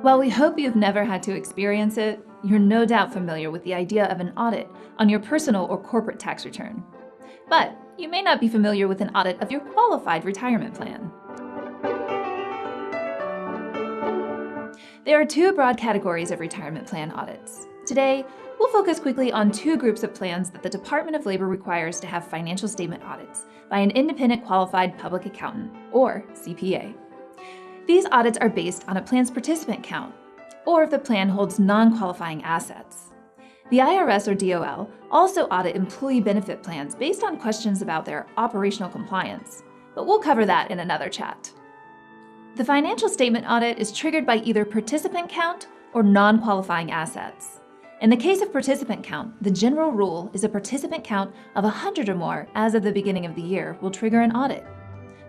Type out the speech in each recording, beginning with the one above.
While we hope you've never had to experience it, you're no doubt familiar with the idea of an audit on your personal or corporate tax return. But you may not be familiar with an audit of your qualified retirement plan. There are two broad categories of retirement plan audits. Today, we'll focus quickly on two groups of plans that the Department of Labor requires to have financial statement audits by an independent qualified public accountant, or CPA. These audits are based on a plan's participant count, or if the plan holds non-qualifying assets. The IRS or DOL also audit employee benefit plans based on questions about their operational compliance, but we'll cover that in another chat. The financial statement audit is triggered by either participant count or non-qualifying assets. In the case of participant count, the general rule is a participant count of 100 or more as of the beginning of the year will trigger an audit.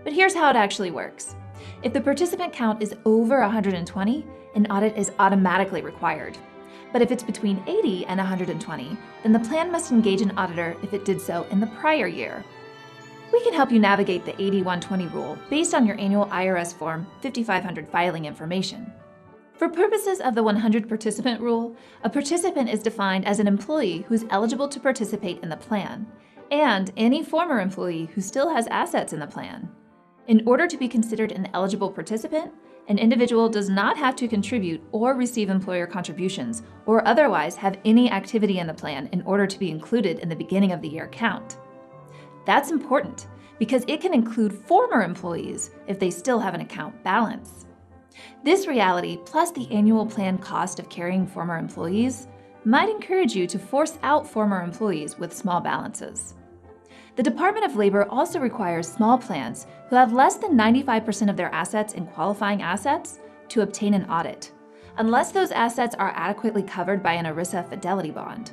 But here's how it actually works. If the participant count is over 120, an audit is automatically required. But if it's between 80 and 120, then the plan must engage an auditor if it did so in the prior year. We can help you navigate the 80-120 rule based on your annual IRS Form 5500 filing information. For purposes of the 100 participant rule, a participant is defined as an employee who's eligible to participate in the plan, and any former employee who still has assets in the plan. In order to be considered an eligible participant, an individual does not have to contribute or receive employer contributions or otherwise have any activity in the plan in order to be included in the beginning of the year count. That's important because it can include former employees if they still have an account balance. This reality, plus the annual plan cost of carrying former employees, might encourage you to force out former employees with small balances. The Department of Labor also requires small plans who have less than 95% of their assets in qualifying assets to obtain an audit, unless those assets are adequately covered by an ERISA fidelity bond.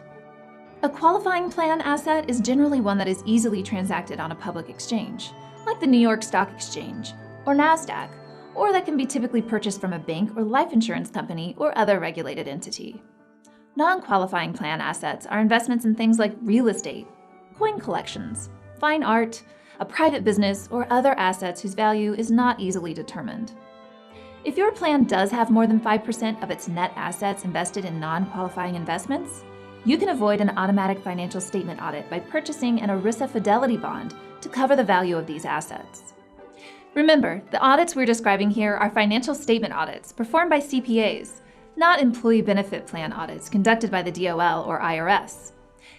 A qualifying plan asset is generally one that is easily transacted on a public exchange, like the New York Stock Exchange or NASDAQ, or that can be typically purchased from a bank or life insurance company or other regulated entity. Non-qualifying plan assets are investments in things like real estate, coin collections, fine art, a private business, or other assets whose value is not easily determined. If your plan does have more than 5% of its net assets invested in non-qualifying investments, you can avoid an automatic financial statement audit by purchasing an ERISA fidelity bond to cover the value of these assets. Remember, the audits we're describing here are financial statement audits performed by CPAs, not employee benefit plan audits conducted by the DOL or IRS.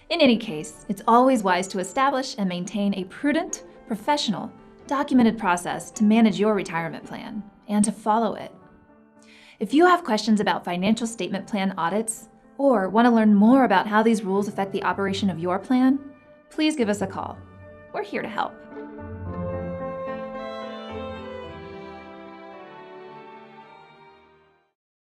In any case, it's always wise to establish and maintain a prudent, professional, documented process to manage your retirement plan and to follow it. If you have questions about financial statement plan audits or want to learn more about how these rules affect the operation of your plan, please give us a call. We're here to help.